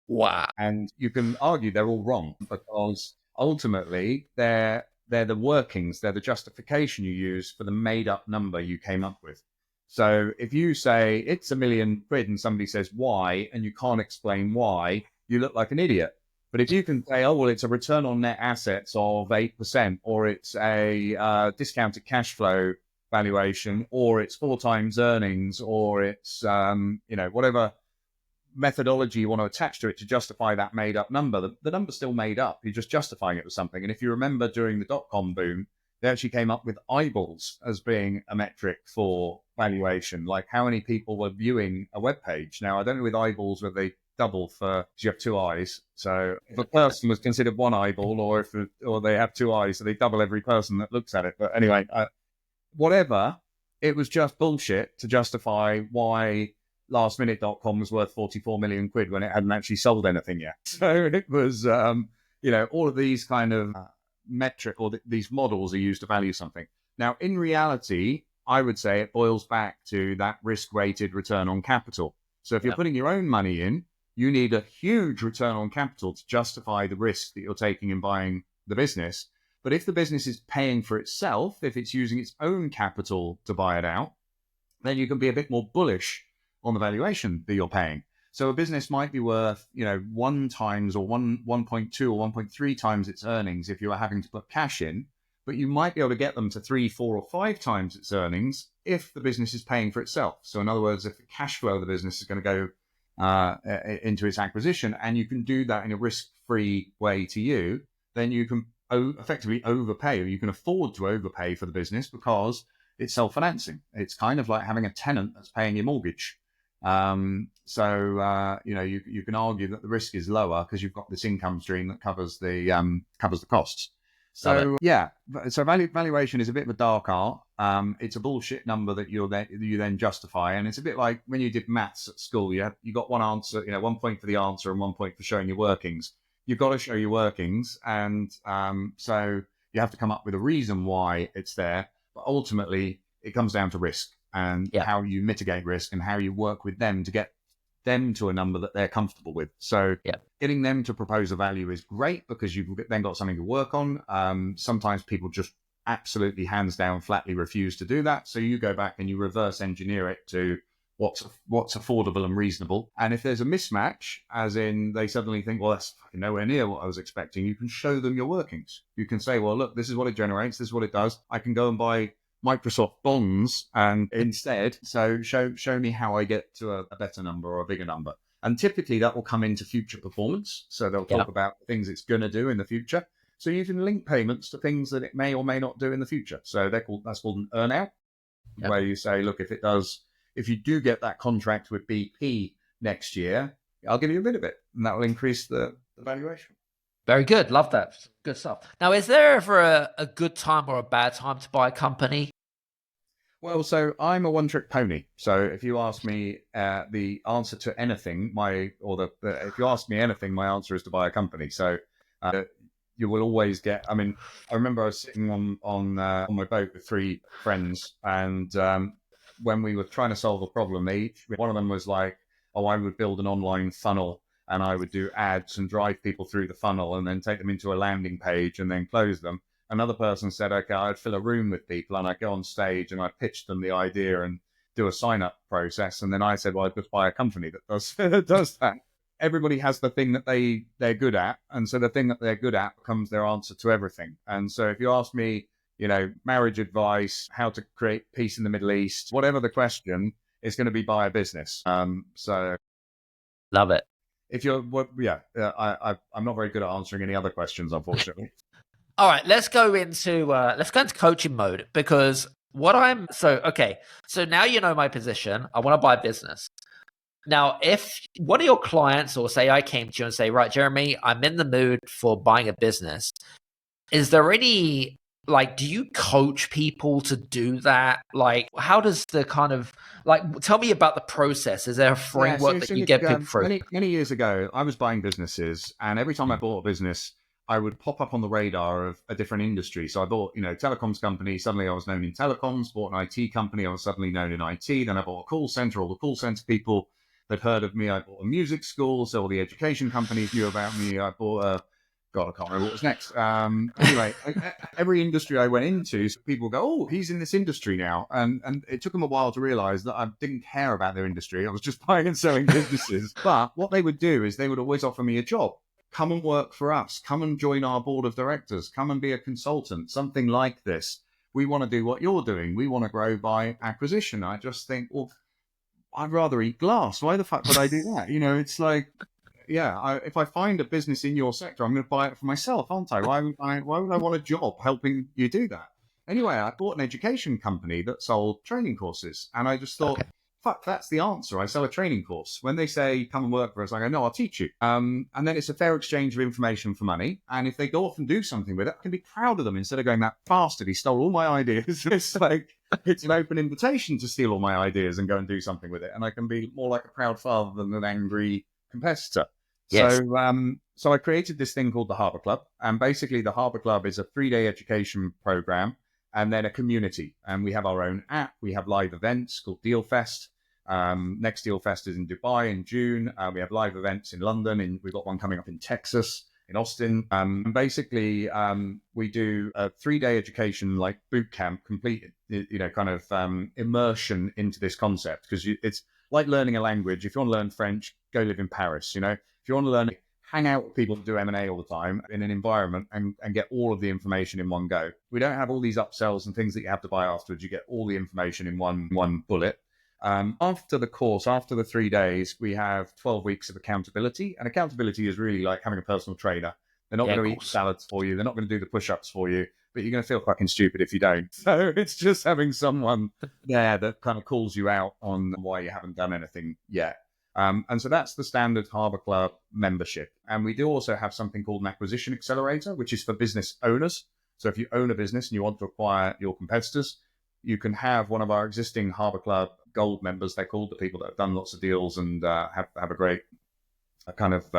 Wow. And you can argue they're all wrong, because ultimately they're the workings, they're the justification you use for the made-up number you came up with. So if you say it's £1 million and somebody says why, and you can't explain why, you look like an idiot. But if you can say, oh, well, it's a return on net assets of 8%, or it's a discounted cash flow valuation, or it's 4 times earnings, or it's, whatever methodology you want to attach to it to justify that made up number, the number's still made up. You're just justifying it with something. And if you remember during the dot-com boom, they actually came up with eyeballs as being a metric for valuation, like how many people were viewing a web page. Now, I don't know with eyeballs whether they double because you have 2 eyes. So if a person was considered 1 eyeball, or they have 2 eyes, so they double every person that looks at it. But anyway, whatever, it was just bullshit to justify why lastminute.com was worth 44 million quid when it hadn't actually sold anything yet. So it was, all of these kind of metric, or these models are used to value something. Now, in reality, I would say it boils back to that risk-weighted return on capital. So if you're putting your own money in, you need a huge return on capital to justify the risk that you're taking in buying the business. But if the business is paying for itself, if it's using its own capital to buy it out, then you can be a bit more bullish on the valuation that you're paying. So a business might be worth, 1 times or 1.2 or 1.3 times its earnings if you are having to put cash in, but you might be able to get them to 3, 4, or 5 times its earnings if the business is paying for itself. So in other words, if the cash flow of the business is going to go into its acquisition, and you can do that in a risk-free way to you, then you can effectively overpay, or you can afford to overpay for the business because it's self-financing. It's kind of like having a tenant that's paying your mortgage. You can argue that the risk is lower because you've got this income stream that covers the costs. So valuation is a bit of a dark art. It's a bullshit number that you then justify, and it's a bit like when you did maths at school. You got one answer, 1 point for the answer and 1 point for showing your workings. You've got to show your workings, and so you have to come up with a reason why it's there. But ultimately, it comes down to risk and Yeah. how you mitigate risk and how you work with them to get them to a number that they're comfortable with. So Yeah. getting them to propose a value is great because you've then got something to work on. Sometimes people just absolutely hands down flatly refuse to do that. So you go back and you reverse engineer it to what's affordable and reasonable. And if there's a mismatch, as in they suddenly think, well, that's fucking nowhere near what I was expecting, you can show them your workings. You can say, well, look, this is what it generates. This is what it does. I can go and buy Microsoft bonds and instead, so show me how I get to a better number or a bigger number. And typically that will come into future performance. So they'll talk about things it's going to do in the future. So you can link payments to things that it may or may not do in the future. So that's called an earn out, where you say, look, if you do get that contract with BP next year, I'll give you a bit of it, and that will increase the valuation. Very good. Love that. Good stuff. Now, is there ever a good time or a bad time to buy a company? Well, so I'm a one-trick pony. So if you ask me the answer to anything, if you ask me anything, my answer is to buy a company. So you will always get. I mean, I remember I was sitting on my boat with three friends, and when we were trying to solve a problem, one of them was like, "Oh, I would build an online funnel, and I would do ads and drive people through the funnel, and then take them into a landing page, and then close them." Another person said, okay, I'd fill a room with people and I'd go on stage and I'd pitch them the idea and do a sign-up process. And then I said, well, I'd just buy a company that does that. Everybody has the thing that they're good at. And so the thing that they're good at becomes their answer to everything. And so if you ask me, marriage advice, how to create peace in the Middle East, whatever the question, it's going to be buy a business. So Love it. If you're, I'm not very good at answering any other questions, unfortunately. All right, let's go into coaching mode, because so now you know my position. I want to buy a business. Now, if one of your clients, or say I came to you and say, right, Jeremy, I'm in the mood for buying a business. Is there any, do you coach people to do that? Like, how does the kind of, tell me about the process. Is there a framework that you get people through? Many years ago, I was buying businesses, and every time I bought a business, I would pop up on the radar of a different industry. So I bought, telecoms company. Suddenly I was known in telecoms. Bought an IT company. I was suddenly known in IT. Then I bought a call center. All the call center people had heard of me. I bought a music school. So all the education companies knew about me. I bought I can't remember what was next. Anyway, every industry I went into, people go, oh, he's in this industry now. And it took them a while to realize that I didn't care about their industry. I was just buying and selling businesses. But what they would do is they would always offer me a job. Come and work for us. Come and join our board of directors. Come and be a consultant, something like this. We want to do what you're doing. We want to grow by acquisition. I just think, well, I'd rather eat glass. Why the fuck would I do that? It's like, if I find a business in your sector, I'm going to buy it for myself, aren't I? Why would I want a job helping you do that? Anyway, I bought an education company that sold training courses. And I just thought, fuck, that's the answer. I sell a training course. When they say, come and work for us, I go, no, I'll teach you. And then it's a fair exchange of information for money. And if they go off and do something with it, I can be proud of them instead of going, that bastard, he stole all my ideas. It's like, it's an open invitation to steal all my ideas and go and do something with it. And I can be more like a proud father than an angry competitor. Yes. So I created this thing called the Harbour Club. And basically the Harbour Club is a 3-day education program and then a community. And we have our own app. We have live events called Deal Fest. Next Deal Fest is in Dubai in June. We have live events in London, and we've got one coming up in Texas, in Austin. And basically, we do a 3-day education, like boot camp, complete, immersion into this concept, because it's like learning a language. If you want to learn French, go live in Paris. If you want to learn, hang out with people who do M&A all the time in an environment and get all of the information in one go. We don't have all these upsells and things that you have to buy afterwards. You get all the information in one bullet. After the course, after the 3 days, we have 12 weeks of accountability. And accountability is really like having a personal trainer. They're not going to eat salads for you. They're not going to do the push-ups for you, but you're going to feel fucking stupid if you don't. So it's just having someone there that kind of calls you out on why you haven't done anything yet. And so that's the standard Harbour Club membership. And we do also have something called an acquisition accelerator, which is for business owners. So if you own a business and you want to acquire your competitors, you can have one of our existing Harbour Club Gold members. They're called the people that have done lots of deals and have a great kind of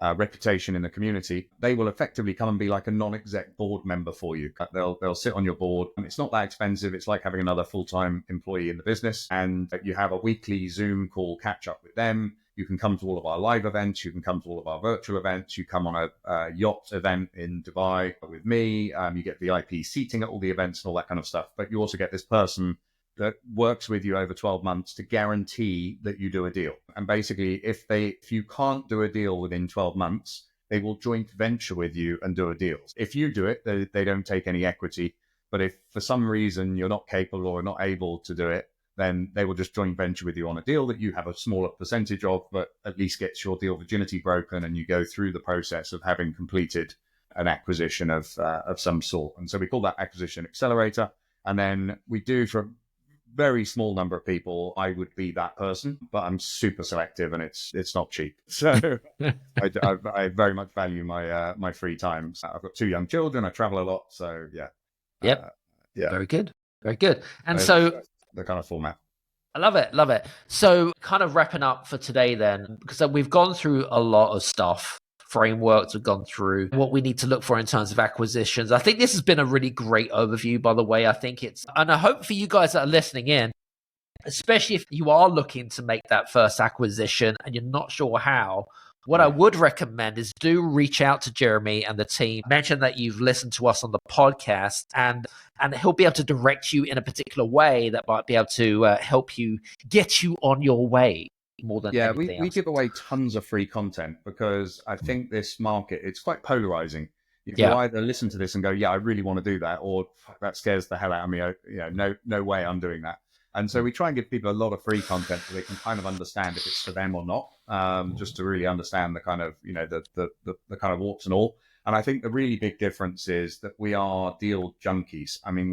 reputation in the community, they will effectively come and be like a non-exec board member for you. They'll sit on your board, and it's not that expensive. It's like having another full-time employee in the business, and you have a weekly Zoom call catch up with them. You can come to all of our live events. You can come to all of our virtual events. You come on a yacht event in Dubai with me. You get VIP seating at all the events and all that kind of stuff. But you also get this person that works with you over 12 months to guarantee that you do a deal. And basically, if you can't do a deal within 12 months, they will joint venture with you and do a deal. If you do it, they don't take any equity. But if for some reason you're not capable or not able to do it, then they will just joint venture with you on a deal that you have a smaller percentage of, but at least gets your deal virginity broken, and you go through the process of having completed an acquisition of some sort. And so we call that acquisition accelerator. And then we do, for very small number of people, I would be that person, but I'm super selective, and it's not cheap. So I very much value my free time. I've got 2 young children. I travel a lot. So yeah. Yep. Yeah. Very good. Very good. And so the kind of format. I love it. Love it. So kind of wrapping up for today then, because we've gone through a lot of stuff. Frameworks, we've gone through what we need to look for in terms of acquisitions. I think this has been a really great overview, by the way. And I hope for you guys that are listening in, especially if you are looking to make that first acquisition and you're not sure how, what I would recommend is do reach out to Jeremy and the team. Mention that you've listened to us on the podcast, and he'll be able to direct you in a particular way that might be able to help you get you on your way. More than we give away tons of free content because I think this market, it's quite polarizing. You either listen to this and go, yeah, I really want to do that, or that scares the hell out of me. No way I'm doing that. And so we try and give people a lot of free content so they can kind of understand if it's for them or not, just to really understand the kind of, the kind of warts and all. And I think the really big difference is that we are deal junkies. I mean,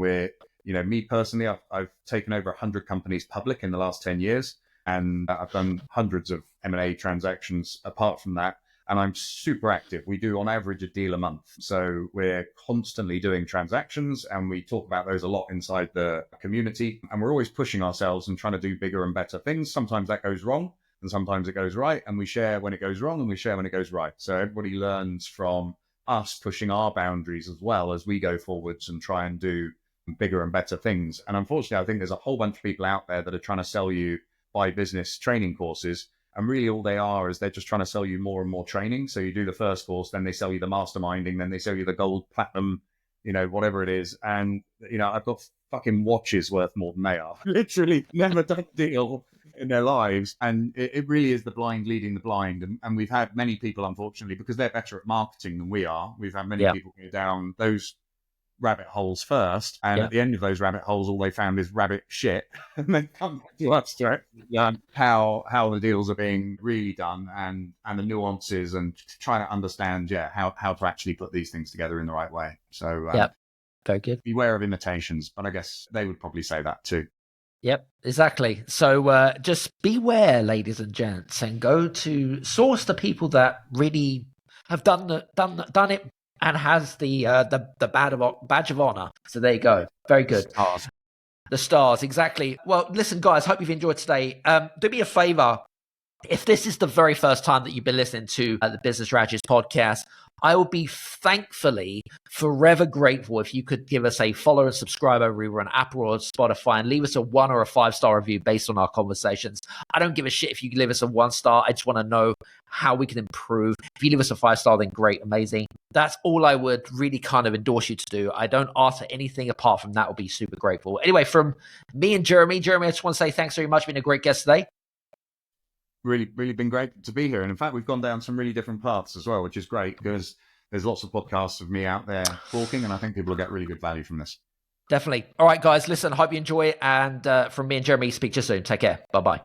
me personally, I've taken over 100 companies public in the last 10 years. And I've done hundreds of M&A transactions apart from that. And I'm super active. We do on average a deal a month. So we're constantly doing transactions, and we talk about those a lot inside the community. And we're always pushing ourselves and trying to do bigger and better things. Sometimes that goes wrong and sometimes it goes right. And we share when it goes wrong and we share when it goes right. So everybody learns from us pushing our boundaries as well as we go forwards and try and do bigger and better things. And unfortunately, I think there's a whole bunch of people out there that are trying to sell you buy business training courses, and really all they are is they're just trying to sell you more and more training. So you do the first course, then they sell you the masterminding, then they sell you the gold, platinum, whatever it is. And I've got fucking watches worth more than they are. Literally never done a deal in their lives. And it really is the blind leading the blind. And we've had many people, unfortunately, because they're better at marketing than we are, we've had many people go down those rabbit holes first, and at the end of those rabbit holes, all they found is rabbit shit, and then come back to us to how the deals are being really done, and the nuances, and trying to understand how to actually put these things together in the right way. So very good. Beware of imitations, but I guess they would probably say that too. Yep, exactly. So just beware, ladies and gents, and go to source the people that really have done it and has the badge of honor. So there you go. Very good. The stars, exactly. Well, listen, guys, hope you've enjoyed today. Do me a favor. If this is the very first time that you've been listening to the Business Strategist podcast, I will be thankfully forever grateful if you could give us a follow and subscribe over either on Apple or Spotify, and leave us a 1 or a 5-star review based on our conversations. I don't give a shit if you leave us a 1-star. I just want to know how we can improve. If you leave us a 5-star, then great, amazing. That's all I would really kind of endorse you to do. I don't ask for anything apart from that. I'll be super grateful. Anyway, from me and Jeremy, I just want to say thanks very much. Been a great guest today. Really been great to be here. And in fact, we've gone down some really different paths as well, which is great because there's lots of podcasts of me out there talking, and I think people will get really good value from this. Definitely. All right, guys, listen, hope you enjoy it. And from me and Jeremy, speak to you soon. Take care. Bye-bye.